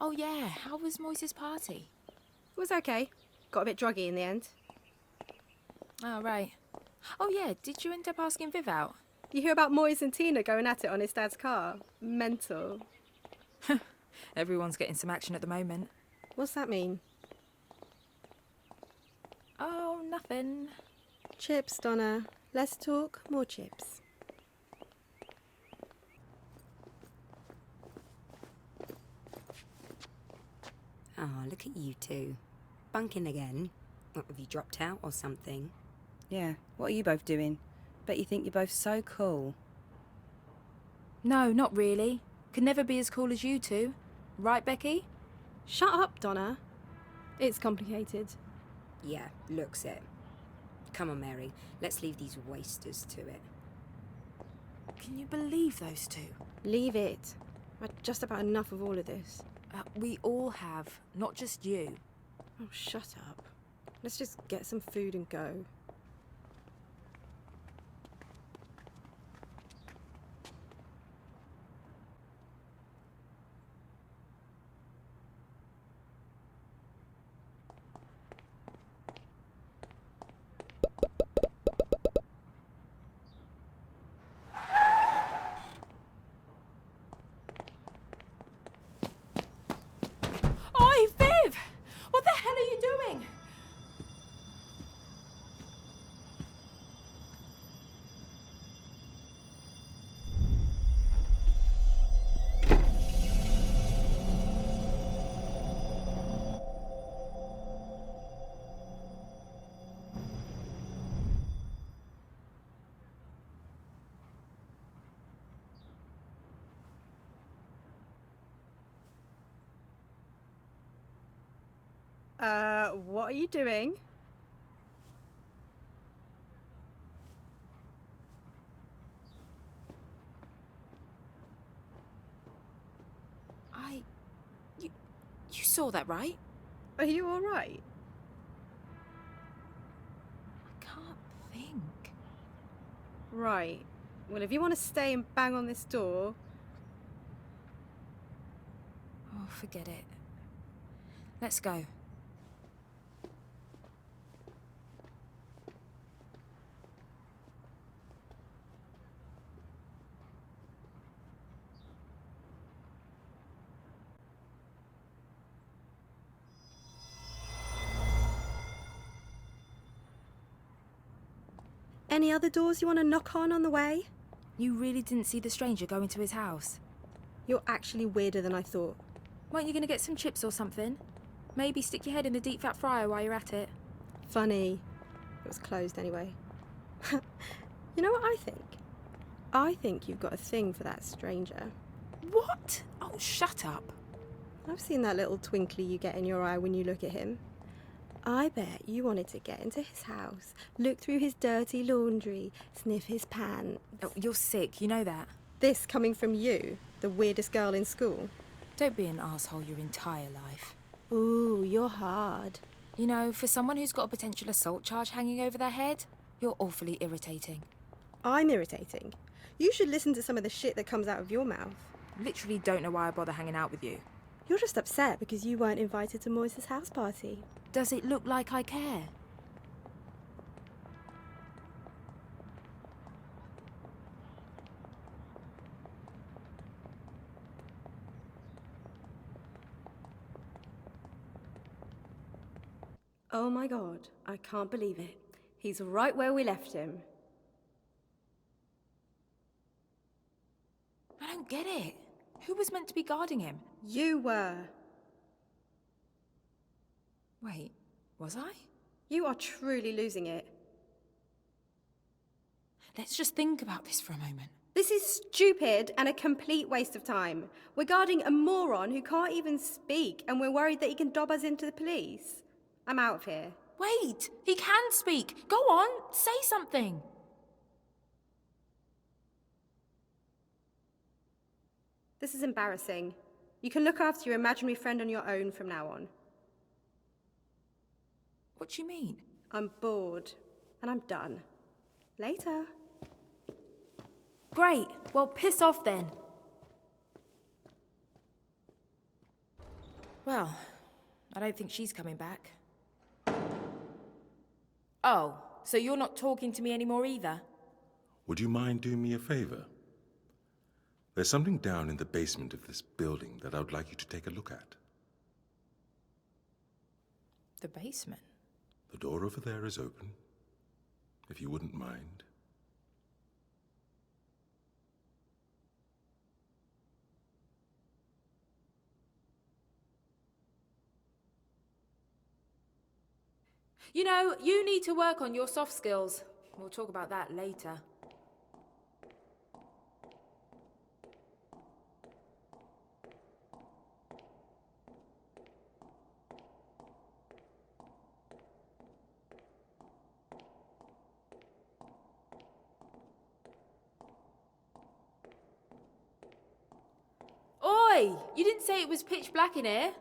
Oh yeah, how was Moise's party? It was okay. Got a bit druggy in the end. Oh, right. Oh yeah, did you end up asking Viv out? You hear about Moyes and Tina going at it on his dad's car? Mental. Everyone's getting some action at the moment. What's that mean? Oh, nothing. Chips, Donna. Less talk, more chips. Oh, look at you two. Bunking again. What, have you dropped out or something? Yeah, what are you both doing? Bet you think you're both so cool. No, not really. Could never be as cool as you two. Right, Becky? Shut up, Donna. It's complicated. Yeah, looks it. Come on, Mary. Let's leave these wasters to it. Can you believe those two? Leave it. I've had just about enough of all of this. We all have, not just you. Oh, shut up. Let's just get some food and go. Oi, Viv! What the hell are you doing? What are you doing? You saw that, right? Are you alright? I can't think. Right. Well, if you want to stay and bang on this door... Oh, forget it. Let's go. Any other doors you want to knock on the way? You really didn't see the stranger go into his house? You're actually weirder than I thought. Weren't you going to get some chips or something? Maybe stick your head in the deep fat fryer while you're at it? Funny. It was closed anyway. You know what I think? I think you've got a thing for that stranger. What? Oh, shut up. I've seen that little twinkly you get in your eye when you look at him. I bet you wanted to get into his house, look through his dirty laundry, sniff his pants. Oh, you're sick, you know that. This coming from you, the weirdest girl in school. Don't be an asshole your entire life. Ooh, you're hard. You know, for someone who's got a potential assault charge hanging over their head, you're awfully irritating. I'm irritating. You should listen to some of the shit that comes out of your mouth. Literally don't know why I bother hanging out with you. You're just upset because you weren't invited to Moise's house party. Does it look like I care? Oh my god, I can't believe it. He's right where we left him. I don't get it. Who was meant to be guarding him? You were. Wait, was I? You are truly losing it. Let's just think about this for a moment. This is stupid and a complete waste of time. We're guarding a moron who can't even speak, and we're worried that he can dob us into the police. I'm out of here. Wait, he can speak. Go on, say something. This is embarrassing. You can look after your imaginary friend on your own from now on. What do you mean? I'm bored, and I'm done. Later. Great, well piss off then. Well, I don't think she's coming back. Oh, so you're not talking to me anymore either? Would you mind doing me a favor? There's something down in the basement of this building that I would like you to take a look at. The basement? The door over there is open, if you wouldn't mind. You know, you need to work on your soft skills. We'll talk about that later. Oi! You didn't say it was pitch black in here.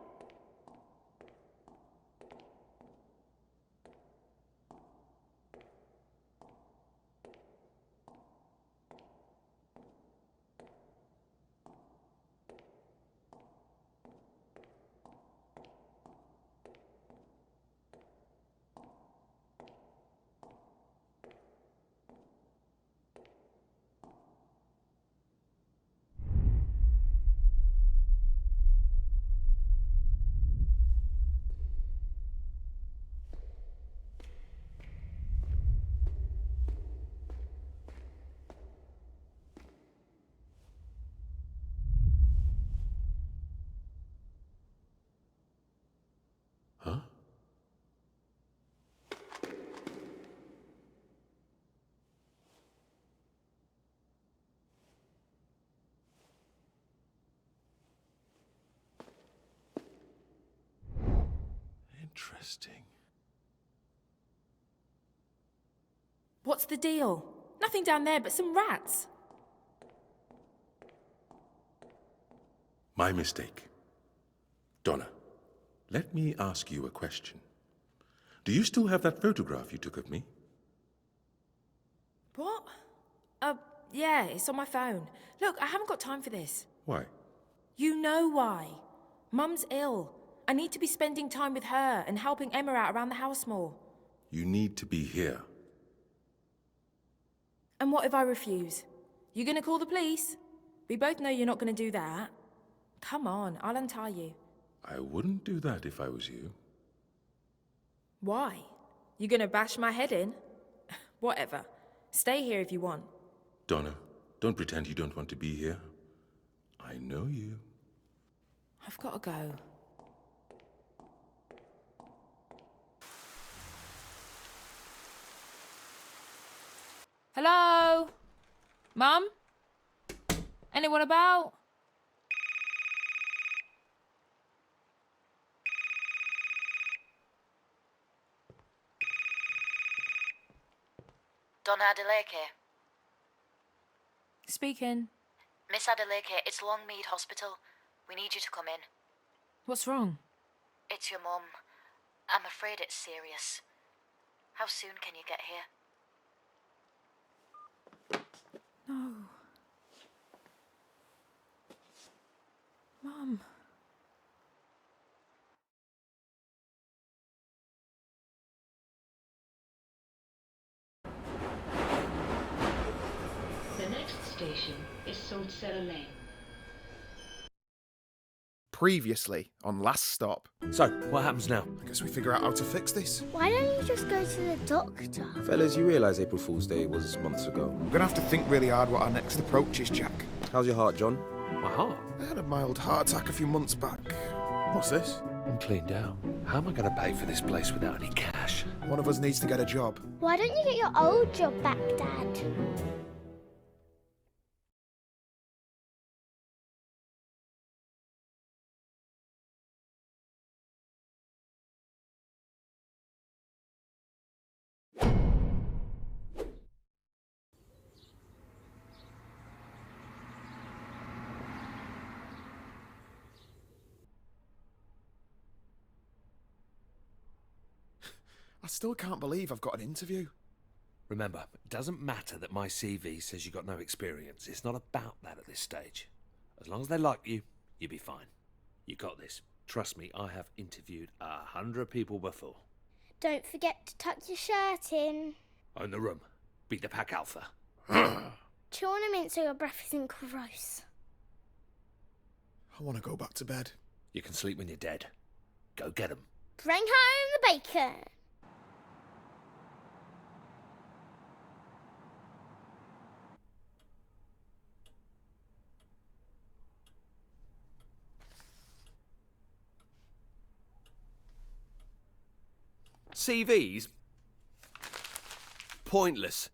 Huh? Interesting. What's the deal? Nothing down there but some rats. My mistake. Donna, let me ask you a question. Do you still have that photograph you took of me? What? Yeah, it's on my phone. Look, I haven't got time for this. Why? You know why. Mum's ill. I need to be spending time with her and helping Emma out around the house more. You need to be here. And what if I refuse? You gonna call the police? We both know you're not gonna do that. Come on, I'll untie you. I wouldn't do that if I was you. Why? You gonna bash my head in? Whatever. Stay here if you want. Donna, don't pretend you don't want to be here. I know you. I've gotta go. Hello? Mum? Anyone about? Donna Adeleke. Speaking. Miss Adeleke, it's Longmead Hospital. We need you to come in. What's wrong? It's your mum. I'm afraid it's serious. How soon can you get here? No. Mum. The next station is Saltcellar Lane. Previously on Last Stop. So, what happens now? I guess we figure out how to fix this. Why don't you just go to the doctor? Fellas, you realise April Fool's Day was months ago. We're gonna have to think really hard what our next approach is, Jack. How's your heart, John? My heart? I had a mild heart attack a few months back. What's this? I'm cleaned out. How am I going to pay for this place without any cash? One of us needs to get a job. Why don't you get your old job back, Dad? I still can't believe I've got an interview. Remember, it doesn't matter that my CV says you've got no experience. It's not about that at this stage. As long as they like you, you'll be fine. You got this. Trust me, I have interviewed 100 people before. Don't forget to tuck your shirt in. Own the room. Be the pack alpha. Chew on a mint so your breath isn't gross. I want to go back to bed. You can sleep when you're dead. Go get 'em. Bring home the bacon. CVs? Pointless.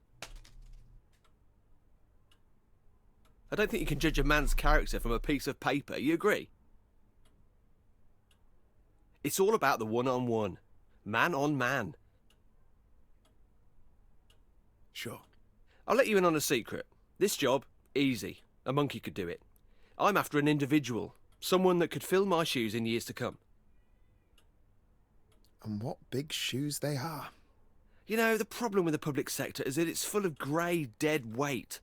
I don't think you can judge a man's character from a piece of paper, you agree? It's all about the one-on-one. Man on man. Sure. I'll let you in on a secret. This job, easy. A monkey could do it. I'm after an individual. Someone that could fill my shoes in years to come. And what big shoes they are. You know, the problem with the public sector is that it's full of grey, dead weight.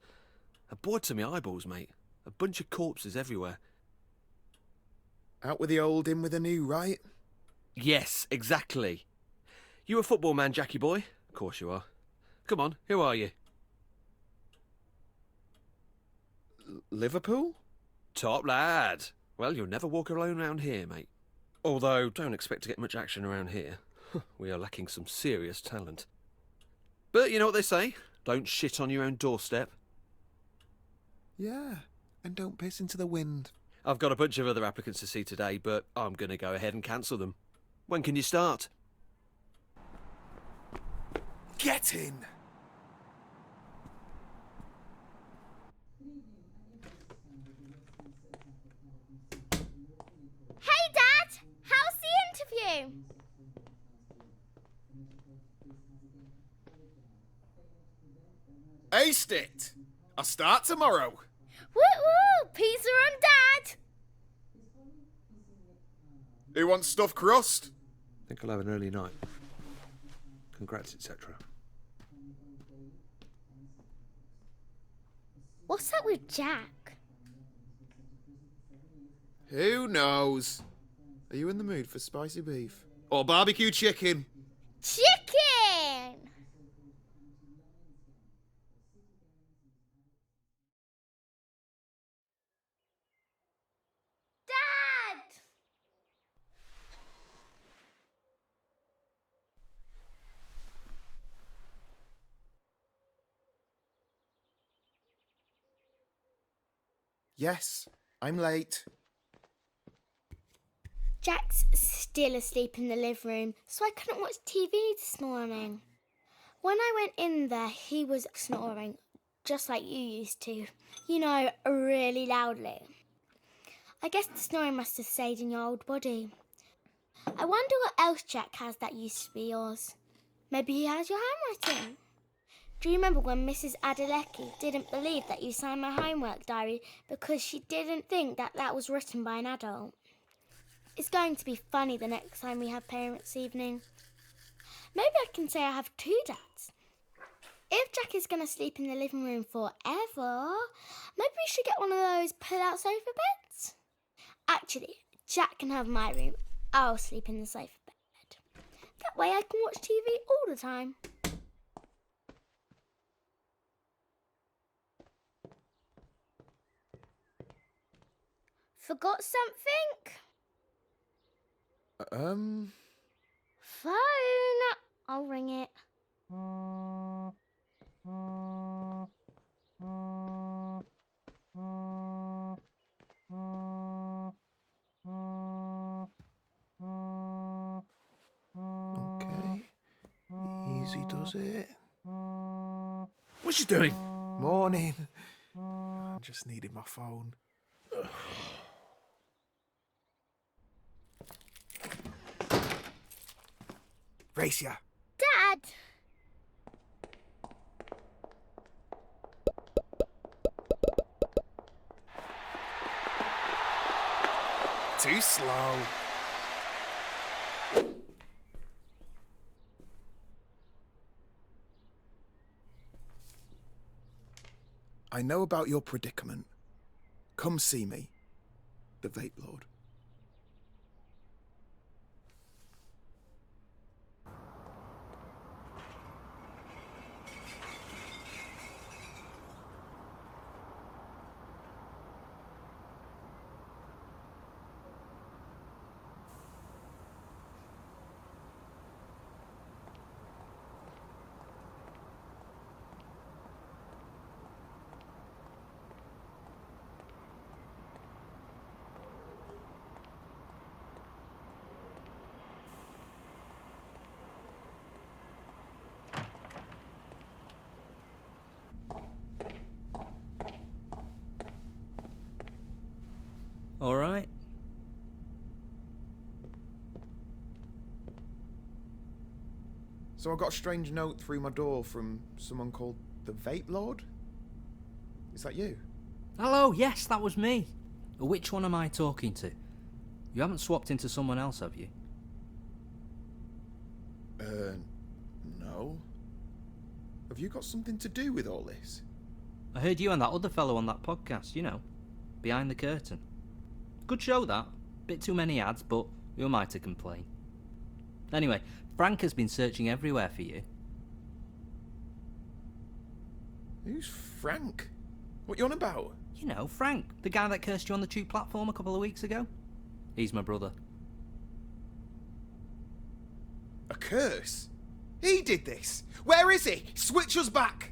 A bored to my eyeballs, mate. A bunch of corpses everywhere. Out with the old, in with the new, right? Yes, exactly. You a football man, Jackie boy? Of course you are. Come on, who are you? Liverpool? Top lad. Well, you'll never walk alone round here, mate. Although, don't expect to get much action around here. We are lacking some serious talent. But you know what they say? Don't shit on your own doorstep. Yeah, and don't piss into the wind. I've got a bunch of other applicants to see today, but I'm going to go ahead and cancel them. When can you start? Get in! Hey, Dad! How's the interview? Aced it! I'll start tomorrow. Woo-woo! Pizza on Dad! Who wants stuffed crust? I think I'll have an early night. Congrats, etc. What's up with Jack? Who knows? Are you in the mood for spicy beef? Or barbecue chicken? Chicken! Dad! Yes, I'm late. Jack's still asleep in the living room, so I couldn't watch TV this morning. When I went in there, he was snoring, just like you used to. You know, really loudly. I guess the snoring must have stayed in your old body. I wonder what else Jack has that used to be yours. Maybe he has your handwriting. Do you remember when Mrs. Adelecki didn't believe that you signed my homework diary because she didn't think that that was written by an adult? It's going to be funny the next time we have parents' evening. Maybe I can say I have two dads. If Jack is going to sleep in the living room forever, maybe we should get one of those pull-out sofa beds. Actually, Jack can have my room. I'll sleep in the sofa bed. That way I can watch TV all the time. Forgot something? Phone. I'll ring it. Okay. Easy does it. What's she doing? Morning. I just needed my phone. Racia. Dad! Too slow. I know about your predicament. Come see me, the Vape Lord. So I got a strange note through my door from someone called the Vape Lord. Is that you? Hello, yes, that was me. Which one am I talking to? You haven't swapped into someone else, have you? No. Have you got something to do with all this? I heard you and that other fellow on that podcast, you know, Behind the Curtain. Good show, that. Bit too many ads, but who am I to complain? Anyway, Frank has been searching everywhere for you. Who's Frank? What you on about? You know, Frank, the guy that cursed you on the tube platform a couple of weeks ago. He's my brother. A curse? He did this? Where is he? Switch us back!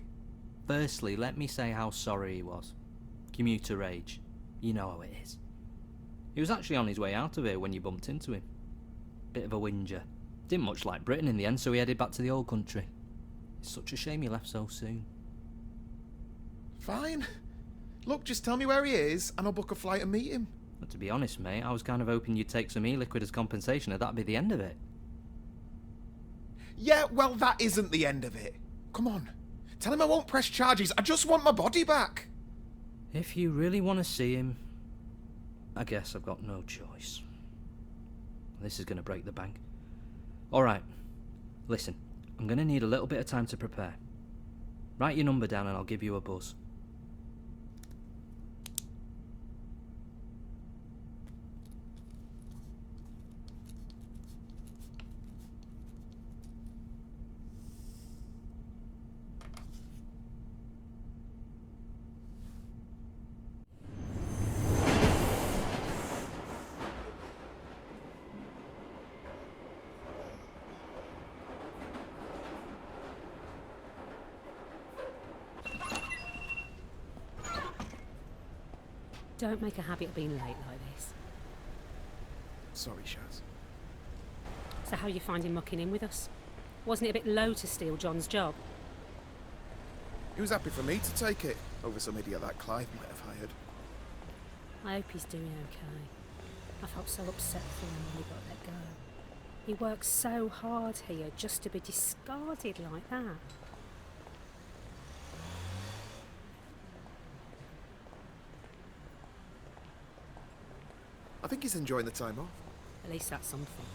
Firstly, let me say how sorry he was. Commuter rage. You know how it is. He was actually on his way out of here when you bumped into him. Bit of a whinger. Didn't much like Britain in the end, so he headed back to the old country. It's such a shame he left so soon. Fine. Look, just tell me where he is, and I'll book a flight and meet him. But to be honest, mate, I was kind of hoping you'd take some e-liquid as compensation, and that'd be the end of it. Yeah, well, that isn't the end of it. Come on. Tell him I won't press charges. I just want my body back. If you really want to see him, I guess I've got no choice. This is going to break the bank. Alright, listen, I'm going to need a little bit of time to prepare. Write your number down and I'll give you a buzz. Don't make a habit of being late like this. Sorry, Shaz. So how you finding mucking in with us? Wasn't it a bit low to steal John's job? He was happy for me to take it, over some idiot that Clive might have hired. I hope he's doing okay. I felt so upset for him when he got let go. He worked so hard here just to be discarded like that. I think he's enjoying the time off. At least that's something.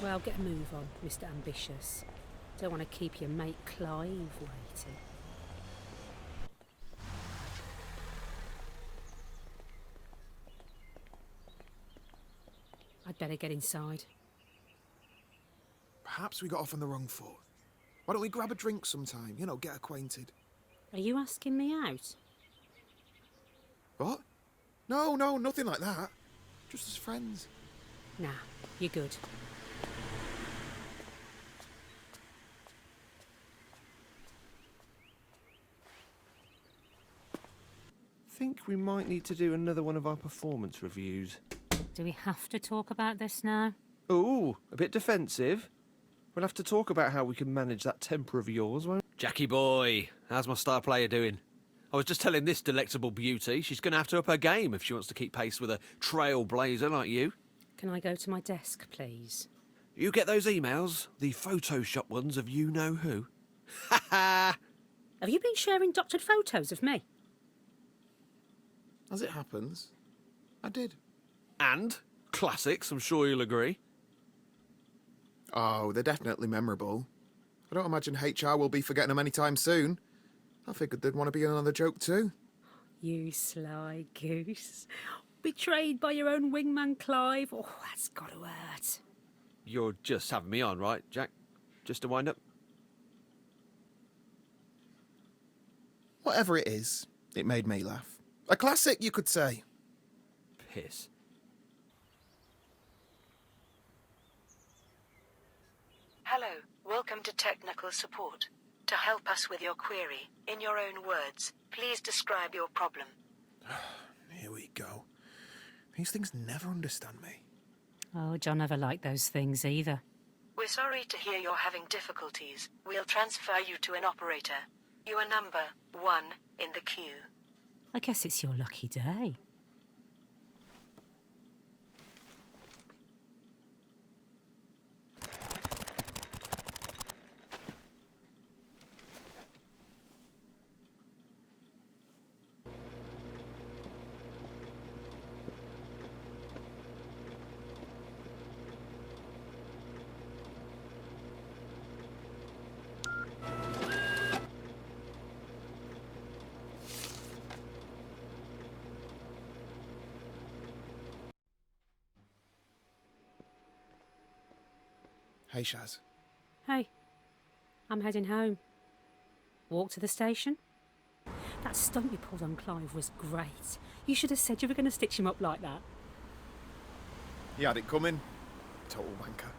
Well, get a move on, Mr. Ambitious. Don't want to keep your mate Clive waiting. I'd better get inside. Perhaps we got off on the wrong foot. Why don't we grab a drink sometime? You know, get acquainted. Are you asking me out? What? No, nothing like that. Just as friends. Nah, you're good. Think we might need to do another one of our performance reviews. Do we have to talk about this now? Ooh, a bit defensive. We'll have to talk about how we can manage that temper of yours, won't we? Jackie boy, how's my star player doing? I was just telling this delectable beauty she's going to have to up her game if she wants to keep pace with a trailblazer like you. Can I go to my desk, please? You get those emails? The Photoshop ones of you-know-who? Ha ha! Have you been sharing doctored photos of me? As it happens, I did. And? Classics, I'm sure you'll agree. Oh, they're definitely memorable. I don't imagine HR will be forgetting them anytime soon. I figured they'd want to be in another joke too. You sly goose. Betrayed by your own wingman Clive. Oh, that's got to hurt. You're just having me on, right, Jack? Just to wind up? Whatever it is, it made me laugh. A classic, you could say. Piss. Hello, welcome to technical support. To help us with your query, in your own words, please describe your problem. Here we go. These things never understand me. Oh, John never liked those things either. We're sorry to hear you're having difficulties. We'll transfer you to an operator. You are number 1 in the queue. I guess it's your lucky day. Hey, Shaz. Hey, I'm heading home. Walk to the station? That stunt you pulled on Clive was great. You should have said you were going to stitch him up like that. He had it coming. Total wanker.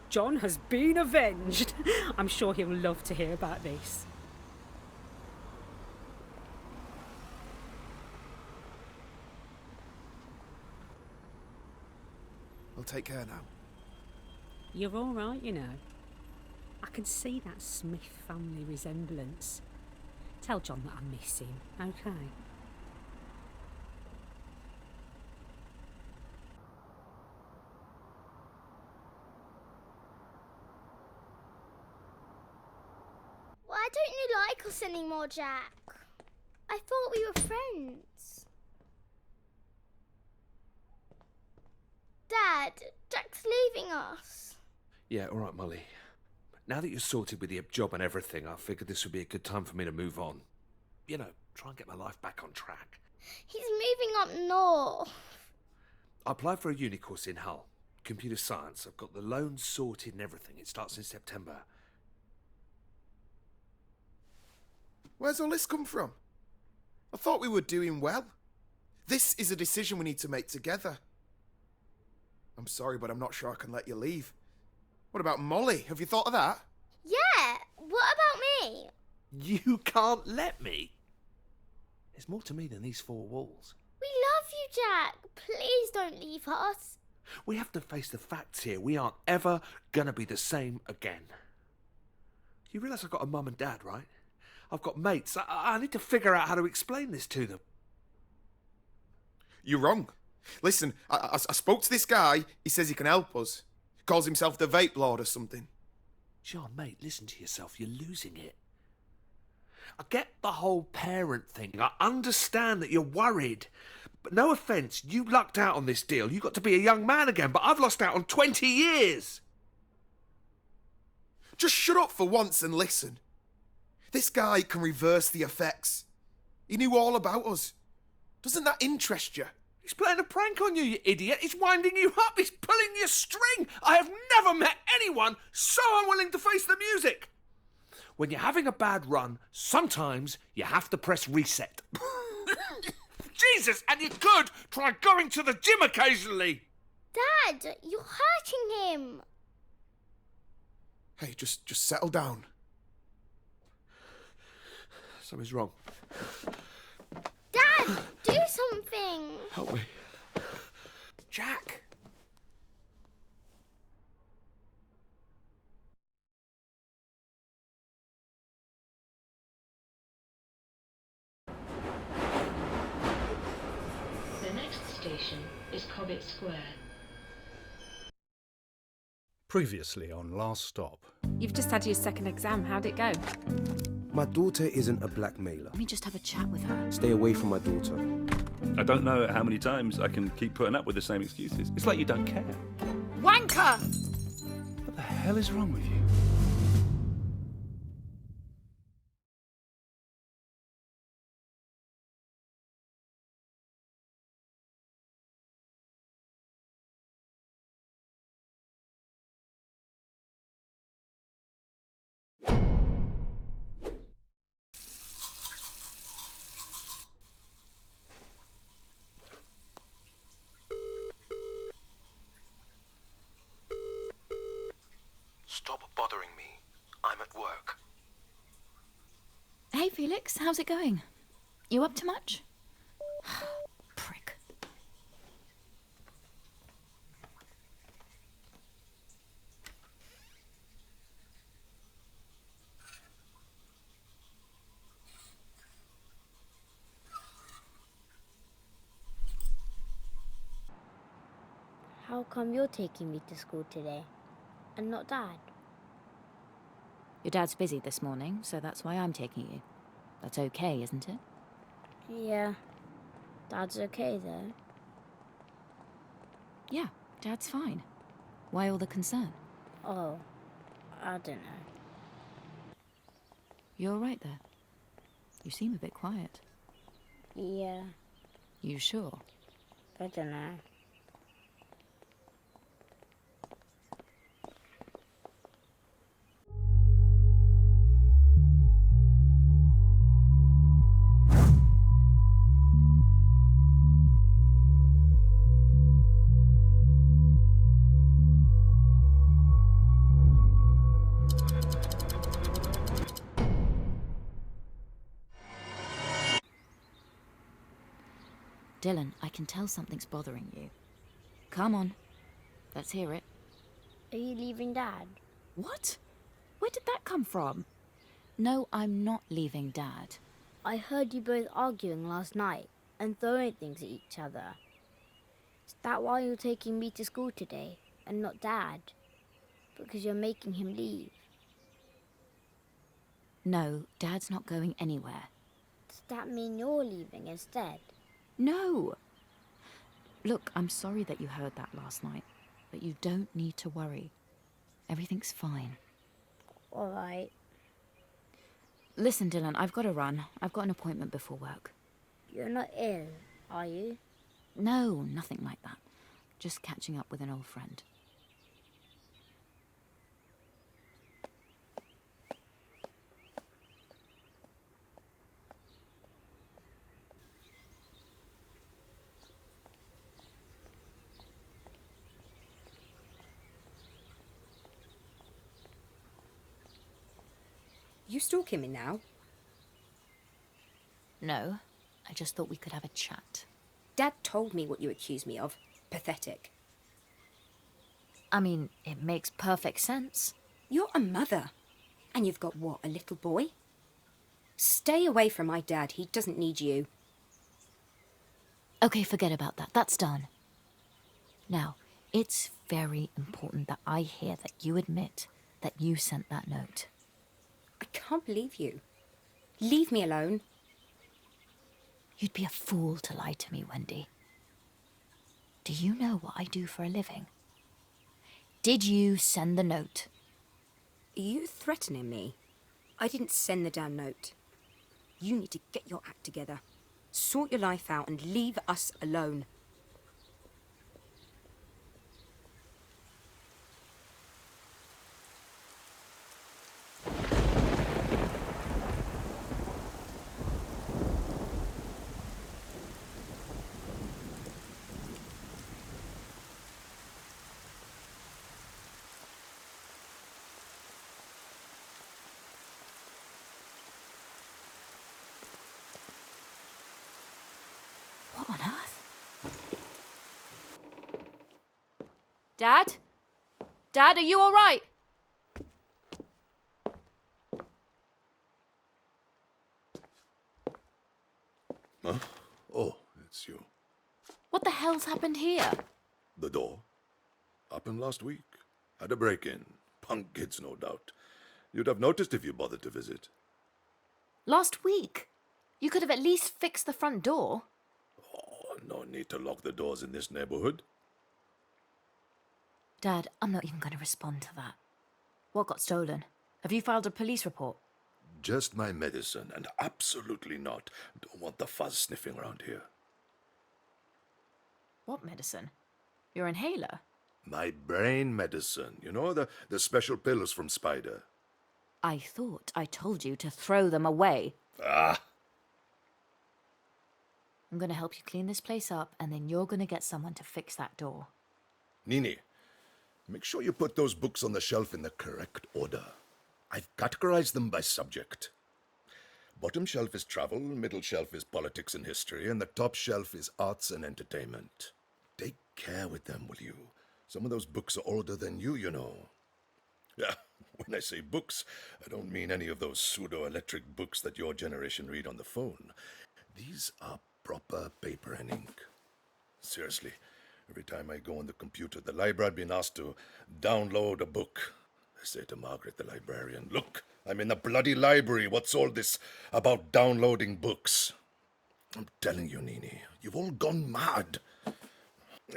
John has been avenged. I'm sure he'll love to hear about this. We'll take care now. You're all right, you know. I can see that Smith family resemblance. Tell John that I miss him, okay? Why don't you like us anymore, Jack? I thought we were friends. Dad, Jack's leaving us. Yeah, all right, Molly. Now that you're sorted with the job and everything, I figured this would be a good time for me to move on. You know, try and get my life back on track. He's moving up north. I applied for a uni course in Hull. Computer science. I've got the loan sorted and everything. It starts in September. Where's all this come from? I thought we were doing well. This is a decision we need to make together. I'm sorry, but I'm not sure I can let you leave. What about Molly? Have you thought of that? Yeah, what about me? You can't let me. There's more to me than these four walls. We love you, Jack. Please don't leave us. We have to face the facts here. We aren't ever gonna be the same again. You realise I've got a mum and dad, right? I've got mates. I need to figure out how to explain this to them. You're wrong. Listen, I spoke to this guy. He says he can help us. Calls himself the Vape Lord or something. John, mate, listen to yourself. You're losing it. I get the whole parent thing. I understand that you're worried. But no offence, you lucked out on this deal. You got to be a young man again, but I've lost out on 20 years. Just shut up for once and listen. This guy can reverse the effects. He knew all about us. Doesn't that interest you? He's playing a prank on you, you idiot. He's winding you up. He's pulling your string. I have never met anyone so unwilling to face the music. When you're having a bad run, sometimes you have to press reset. Jesus, and you could try going to the gym occasionally. Dad, you're hurting him. Hey, just settle down. Something's wrong. Dad, do something. Help me. Jack. The next station is Cobbett Square. Previously on Last Stop. You've just had your second exam. How'd it go? My daughter isn't a blackmailer. Let me just have a chat with her. Stay away from my daughter. I don't know how many times I can keep putting up with the same excuses. It's like you don't care. Wanker! What the hell is wrong with you? Stop bothering me. I'm at work. Hey, Felix, how's it going? You up to much? Prick. How come you're taking me to school today and not Dad? Your dad's busy this morning, so that's why I'm taking you. That's okay, isn't it? Yeah. Dad's okay though. Yeah, Dad's fine. Why all the concern? Oh, I don't know. You all right there? You seem a bit quiet. Yeah, You sure? I don't know. Dylan, I can tell something's bothering you. Come on. Let's hear it. Are you leaving Dad? What? Where did that come from? No, I'm not leaving Dad. I heard you both arguing last night and throwing things at each other. Is that why you're taking me to school today and not Dad? Because you're making him leave. No, Dad's not going anywhere. Does that mean you're leaving instead? No! Look, I'm sorry that you heard that last night, but you don't need to worry. Everything's fine. All right. Listen, Dylan, I've got to run. I've got an appointment before work. You're not ill, are you? No, nothing like that. Just catching up with an old friend. You stalking me now? No, I just thought we could have a chat. Dad told me what you accused me of. Pathetic. I mean, it makes perfect sense. You're a mother. And you've got what, a little boy? Stay away from my dad. He doesn't need you. Okay, forget about that. That's done. Now, it's very important that I hear that you admit that you sent that note. I can't believe you. Leave me alone. You'd be a fool to lie to me, Wendy. Do you know what I do for a living? Did you send the note? Are you threatening me? I didn't send the damn note. You need to get your act together. Sort your life out and leave us alone. What on earth? Dad? Dad, are you all right? Huh? Oh, it's you. What the hell's happened here? The door. Happened last week. Had a break-in. Punk kids, no doubt. You'd have noticed if you bothered to visit. Last week? You could have at least fixed the front door. Oh, no need to lock the doors in this neighborhood. Dad, I'm not even going to respond to that. What got stolen? Have you filed a police report? Just my medicine, and absolutely not. Don't want the fuzz sniffing around here. What medicine? Your inhaler? My brain medicine. You know, the special pills from Spider. I thought I told you to throw them away. Ah! I'm going to help you clean this place up, and then you're going to get someone to fix that door. Nini, make sure you put those books on the shelf in the correct order. I've categorized them by subject. Bottom shelf is travel, middle shelf is politics and history, and the top shelf is arts and entertainment. Take care with them, will you? Some of those books are older than you know. Yeah, when I say books, I don't mean any of those pseudo-electric books that your generation read on the phone. These are proper paper and ink. Seriously, every time I go on the computer, the library I've been asked to download a book. I say to Margaret, the librarian, look, I'm in the bloody library. What's all this about downloading books? I'm telling you, Nini, you've all gone mad.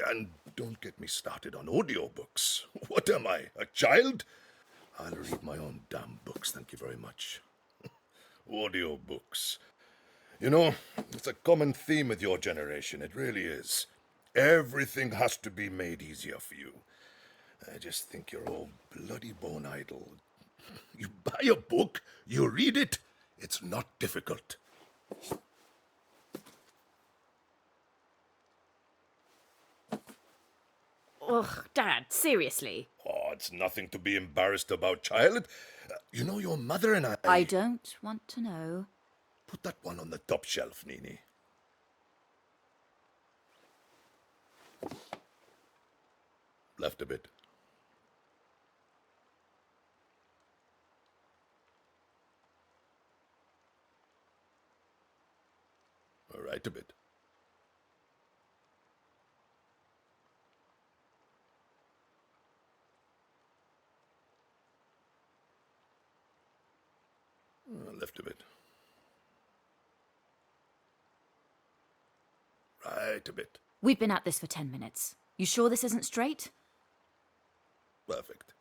And don't get me started on audiobooks. What am I, a child? I'll read my own damn books, thank you very much. Audiobooks. You know, it's a common theme with your generation, it really is. Everything has to be made easier for you. I just think you're all bloody bone idle. You buy a book, you read it, it's not difficult. Ugh, Dad, seriously. Oh, it's nothing to be embarrassed about, child. You know, your mother and I don't want to know. Put that one on the top shelf, Nini. Left a bit. Right a bit. Left a bit. Right a bit. We've been at this for 10 minutes. You sure this isn't straight? Perfect.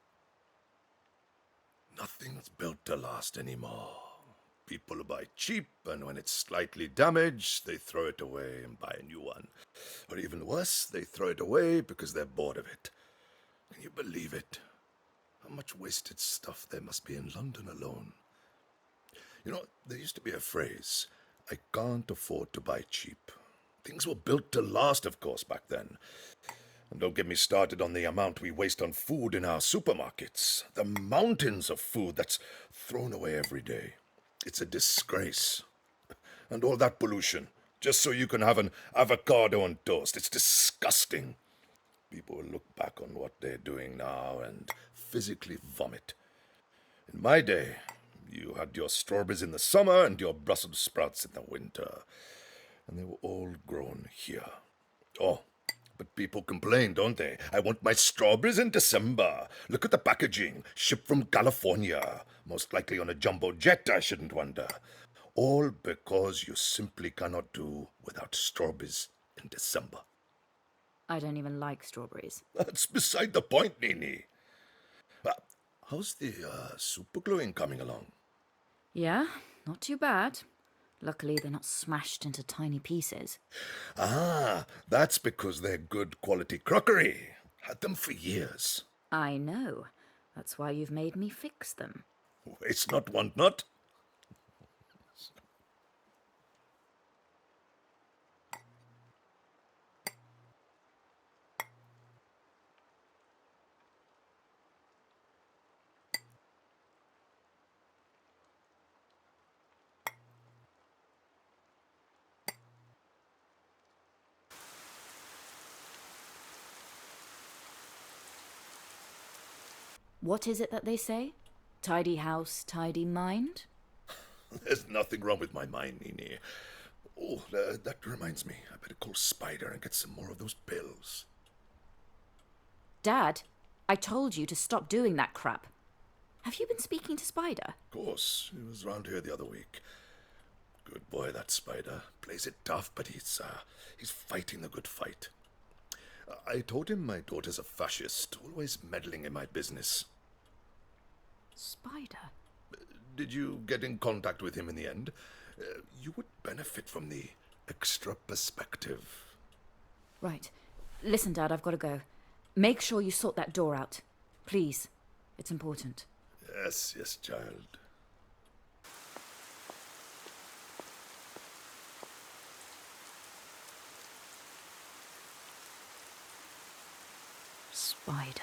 Nothing's built to last anymore. People buy cheap, and when it's slightly damaged, they throw it away and buy a new one. Or even worse, they throw it away because they're bored of it. Can you believe it? How much wasted stuff there must be in London alone. You know, there used to be a phrase, I can't afford to buy cheap. Things were built to last, of course, back then. And don't get me started on the amount we waste on food in our supermarkets. The mountains of food that's thrown away every day. It's a disgrace. And all that pollution, just so you can have an avocado on toast. It's disgusting. People will look back on what they're doing now and physically vomit. In my day, you had your strawberries in the summer and your Brussels sprouts in the winter. And they were all grown here. Oh, but people complain, don't they? I want my strawberries in December. Look at the packaging. Shipped from California. Most likely on a jumbo jet, I shouldn't wonder. All because you simply cannot do without strawberries in December. I don't even like strawberries. That's beside the point, Nini. How's the super gluing coming along? Yeah, not too bad. Luckily, they're not smashed into tiny pieces. Ah, that's because they're good quality crockery. Had them for years. I know. That's why you've made me fix them. Waste not, want not. What is it that they say? Tidy house, tidy mind? There's nothing wrong with my mind, Nini. Oh, that reminds me. I better call Spider and get some more of those pills. Dad, I told you to stop doing that crap. Have you been speaking to Spider? Of course. He was round here the other week. Good boy, that Spider. Plays it tough, but he's fighting the good fight. I told him my daughter's a fascist, always meddling in my business. Spider? Did you get in contact with him in the end? You would benefit from the extra perspective. Right. Listen, Dad, I've got to go. Make sure you sort that door out. Please. It's important. Yes, yes, child. Spider.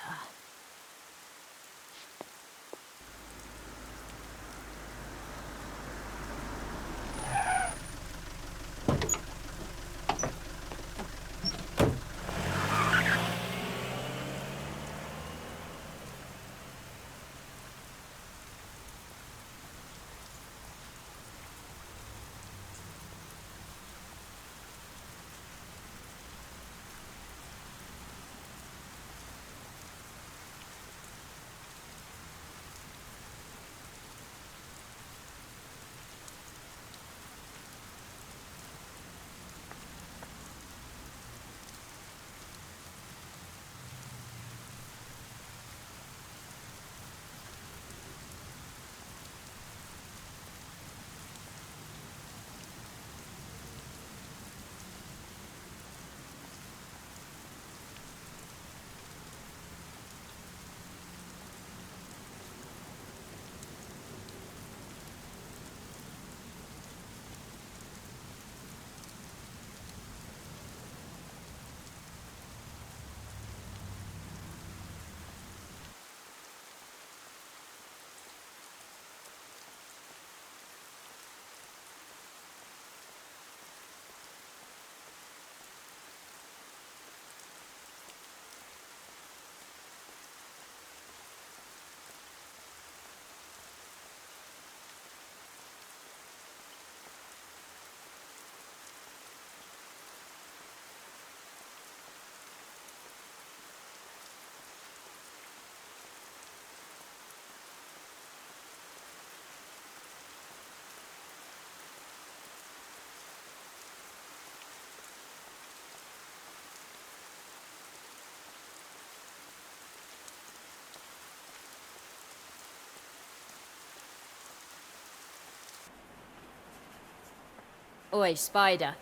Oi, Spider.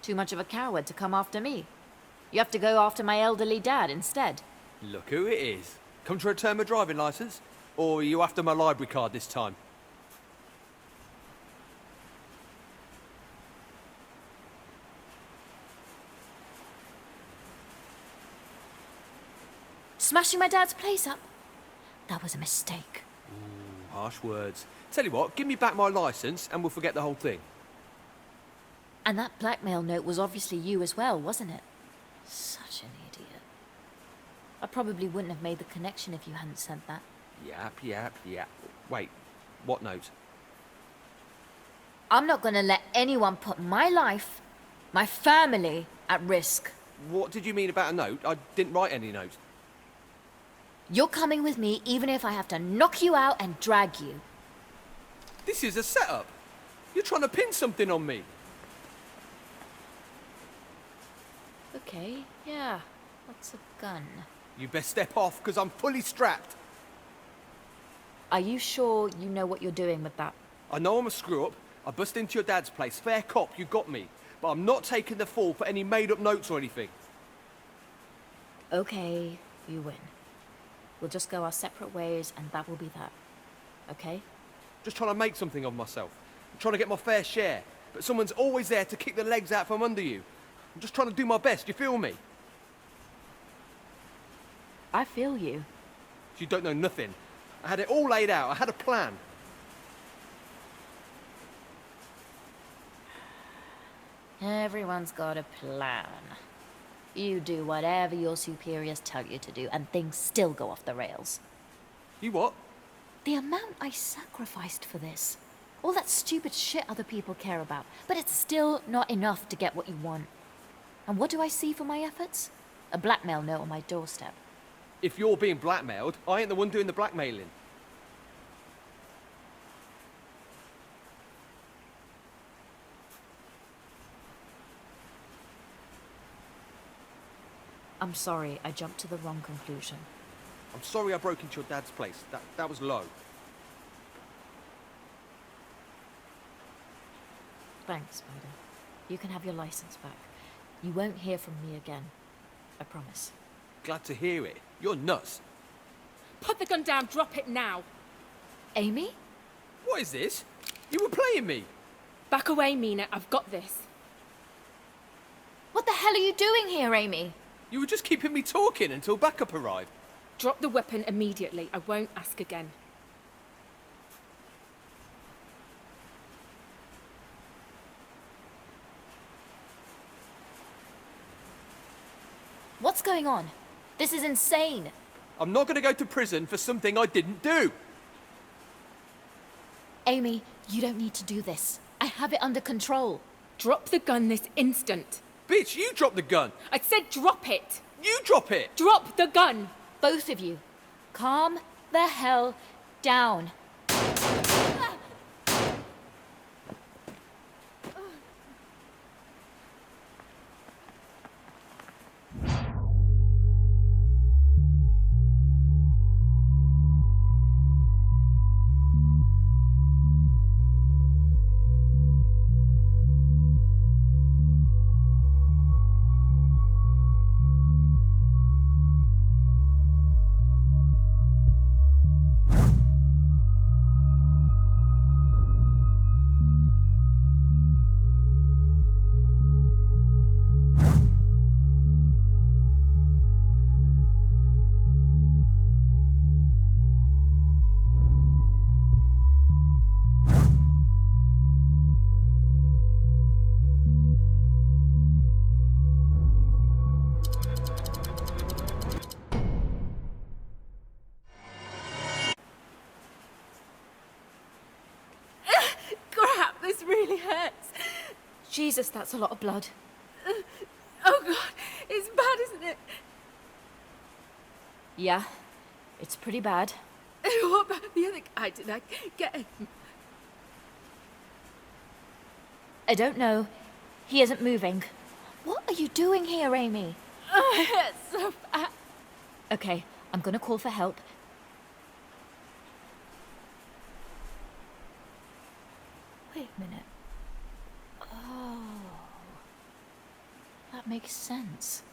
Too much of a coward to come after me. You have to go after my elderly dad instead. Look who it is. Come to return my driving licence? Or are you after my library card this time? Smashing my dad's place up? That was a mistake. Ooh, harsh words. Tell you what, give me back my licence and we'll forget the whole thing. And that blackmail note was obviously you as well, wasn't it? Such an idiot. I probably wouldn't have made the connection if you hadn't sent that. Yap. Wait, what note? I'm not gonna let anyone put my life, my family, at risk. What did you mean about a note? I didn't write any note. You're coming with me even if I have to knock you out and drag you. This is a setup. You're trying to pin something on me. Okay, yeah. What's a gun? You best step off, because I'm fully strapped. Are you sure you know what you're doing with that? I know I'm a screw-up. I bust into your dad's place. Fair cop, you got me. But I'm not taking the fall for any made-up notes or anything. Okay, you win. We'll just go our separate ways, and that will be that. Okay? Just trying to make something of myself. I'm trying to get my fair share. But someone's always there to kick the legs out from under you. I'm just trying to do my best, you feel me? I feel you. You don't know nothing. I had it all laid out. I had a plan. Everyone's got a plan. You do whatever your superiors tell you to do, and things still go off the rails. You what? The amount I sacrificed for this. All that stupid shit other people care about. But it's still not enough to get what you want. And what do I see for my efforts? A blackmail note on my doorstep. If you're being blackmailed, I ain't the one doing the blackmailing. I'm sorry, I jumped to the wrong conclusion. I'm sorry I broke into your dad's place. That was low. Thanks, Spider. You can have your license back. You won't hear from me again. I promise. Glad to hear it. You're nuts. Put the gun down, drop it now. Amy? What is this? You were playing me. Back away, Mina. I've got this. What the hell are you doing here, Amy? You were just keeping me talking until backup arrived. Drop the weapon immediately. I won't ask again. What's going on? This is insane. I'm not going to go to prison for something I didn't do. Amy, you don't need to do this. I have it under control. Drop the gun this instant. Bitch, you drop the gun. I said drop it. You drop it. Drop the gun. Both of you. Calm the hell down. Crap, this really hurts. Jesus, that's a lot of blood. Oh God, it's bad, isn't it? Yeah, it's pretty bad. What about the other guy? Did I get him? I don't know. He isn't moving. What are you doing here, Amy? Oh, it hurts so bad. Okay, I'm gonna call for help. makes sense.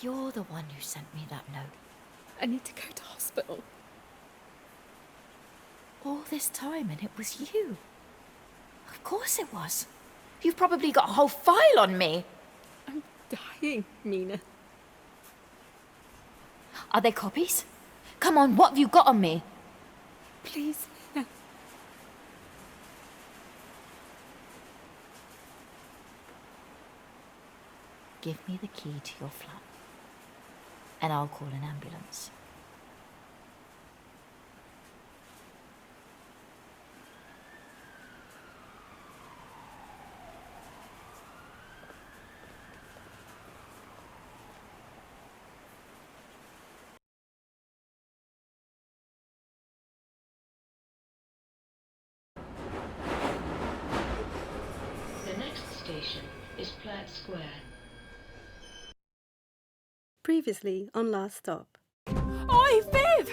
You're the one who sent me that note. I need to go to hospital. All this time, and it was you. Of course it was. You've probably got a whole file on me. I'm dying, Mina. Are they copies? Come on, what have you got on me? Please, Mina. Give me the key to your flat, and I'll call an ambulance. The next station is Platt Square. Previously on Last Stop. Oi, Viv!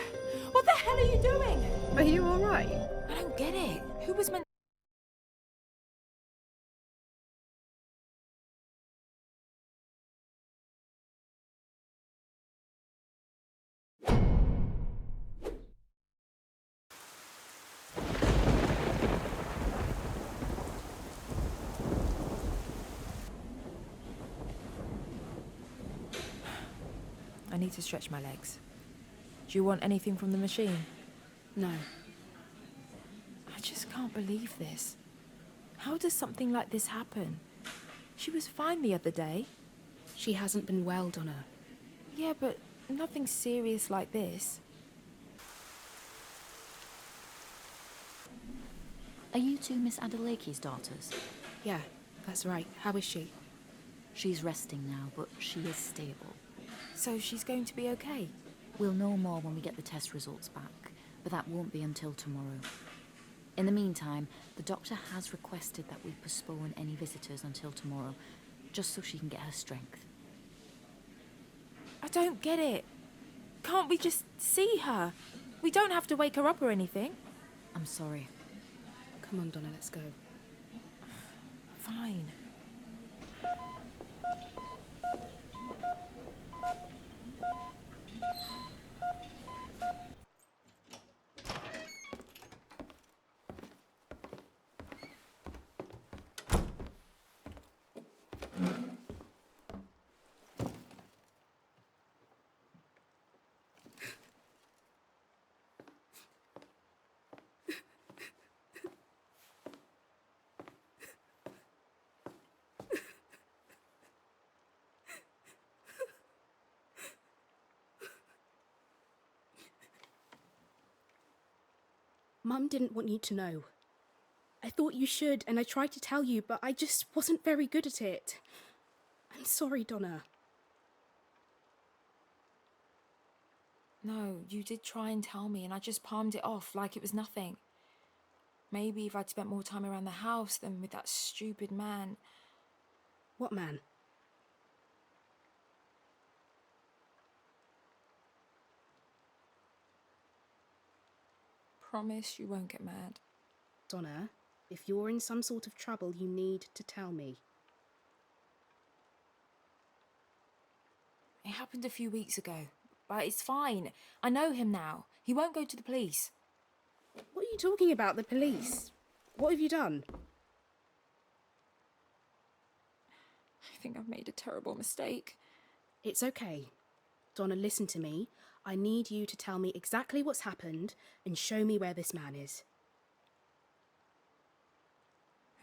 What the hell are you doing? Are you alright? I don't get it. Who was meant... I need to stretch my legs. Do you want anything from the machine? No. I just can't believe this. How does something like this happen? She was fine the other day. She hasn't been well, Donna. Yeah, but nothing serious like this. Are you two Miss Adelake's daughters? Yeah, that's right. How is she? She's resting now, but she is stable. So she's going to be okay? We'll know more when we get the test results back, but that won't be until tomorrow. In the meantime, the doctor has requested that we postpone any visitors until tomorrow, just so she can get her strength. I don't get it. Can't we just see her? We don't have to wake her up or anything. I'm sorry. Come on, Donna, let's go. Fine. Mum didn't want you to know. I thought you should, and I tried to tell you, but I just wasn't very good at it. I'm sorry, Donna. No, you did try and tell me, and I just palmed it off like it was nothing. Maybe if I'd spent more time around the house than with that stupid man. What man? Promise you won't get mad. Donna, if you're in some sort of trouble, you need to tell me. It happened a few weeks ago, but it's fine. I know him now. He won't go to the police. What are you talking about, the police? What have you done? I think I've made a terrible mistake. It's okay. Donna, listen to me. I need you to tell me exactly what's happened and show me where this man is.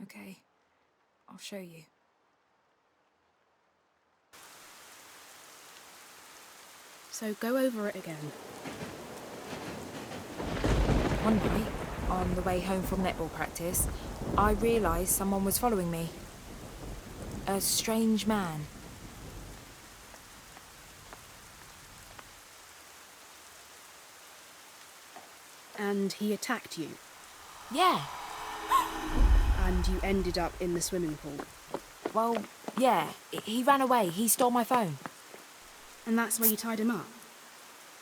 Okay, I'll show you. So go over it again. One night, on the way home from netball practice, I realised someone was following me. A strange man. And he attacked you? Yeah. And you ended up in the swimming pool? Well, yeah. He ran away. He stole my phone. And that's where you tied him up?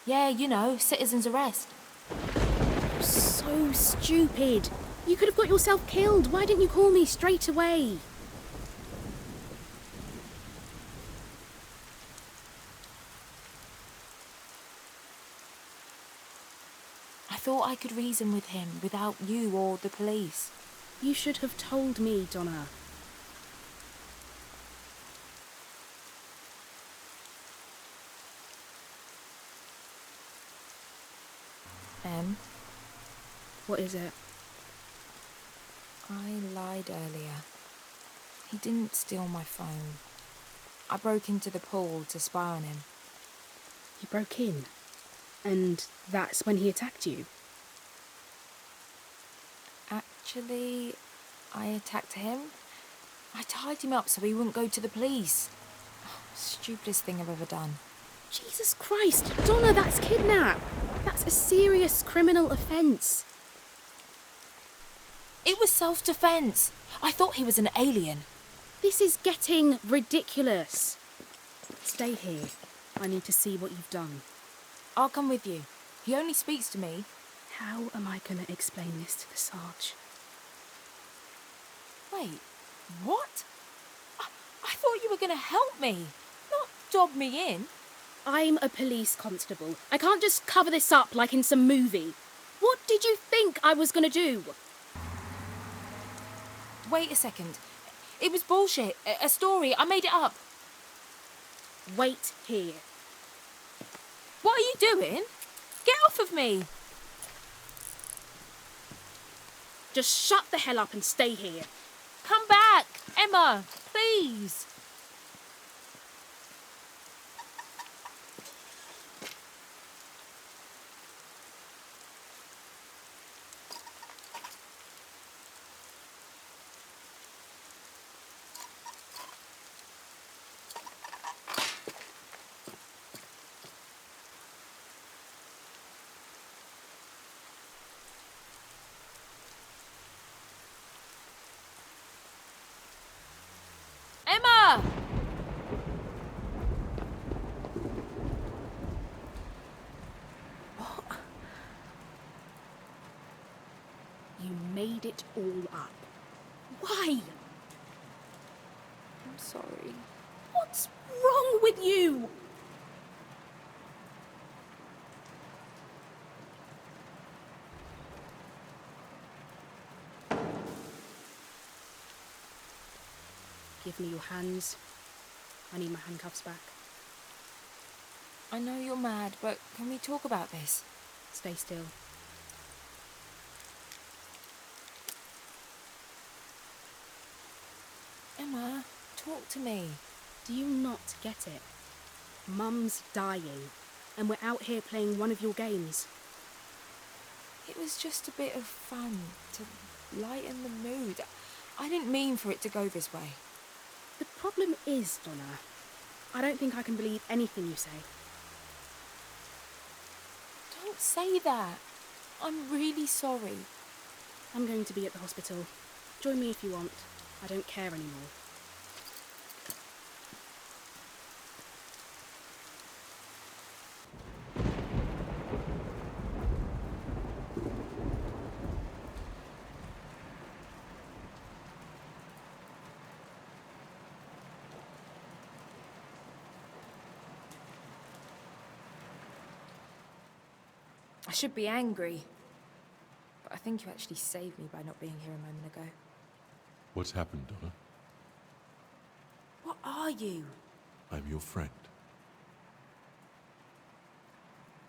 Yeah, you know, citizen's arrest. So stupid. You could have got yourself killed. Why didn't you call me straight away? thought I could reason with him without you or the police. You should have told me, Donna. Em, What is it? I lied earlier. He didn't steal my phone. I broke into the pool to spy on him. You broke in? And that's when he attacked you? Actually, I attacked him. I tied him up so he wouldn't go to the police. Stupidest thing I've ever done. Jesus Christ! Donna, that's kidnap! That's a serious criminal offence. It was self-defence. I thought he was an alien. This is getting ridiculous. Stay here. I need to see what you've done. I'll come with you. He only speaks to me. How am I going to explain this to the Sarge? Wait, what? I thought you were going to help me, not dob me in. I'm a police constable. I can't just cover this up like in some movie. What did you think I was going to do? Wait a second. It was bullshit. A story. I made it up. Wait here. What are you doing? Get off of me. Just shut the hell up and stay here. Come back, Emma, please. Emma! What? You made it all up. Why? I'm sorry. What's wrong with you? Give me your hands. I need my handcuffs back. I know you're mad, but can we talk about this? Stay still. Emma, talk to me. Do you not get it? Mum's dying, and we're out here playing one of your games. It was just a bit of fun to lighten the mood. I didn't mean for it to go this way. The problem is, Donna, I don't think I can believe anything you say. Don't say that. I'm really sorry. I'm going to be at the hospital. Join me if you want. I don't care anymore. I should be angry, but I think you actually saved me by not being here a moment ago. What's happened, Donna? What are you? I'm your friend.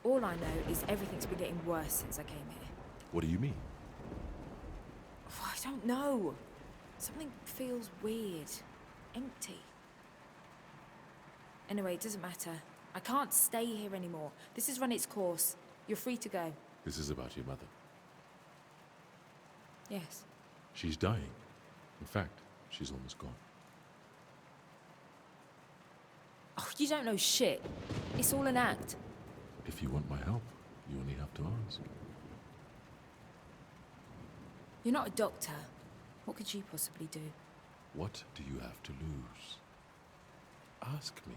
All I know is everything's been getting worse since I came here. What do you mean? I don't know. Something feels weird. Empty. Anyway, it doesn't matter. I can't stay here anymore. This has run its course. You're free to go. This is about your mother. Yes. She's dying. In fact, she's almost gone. Oh, you don't know shit. It's all an act. If you want my help, you only have to ask. You're not a doctor. What could you possibly do? What do you have to lose? Ask me.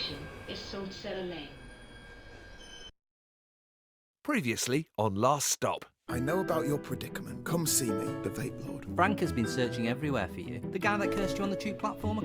station is Salt Cellar Lane. Previously on Last Stop. I know about your predicament. Come see me, the Vape Lord. Frank has been searching everywhere for you. The guy that cursed you on the tube platform a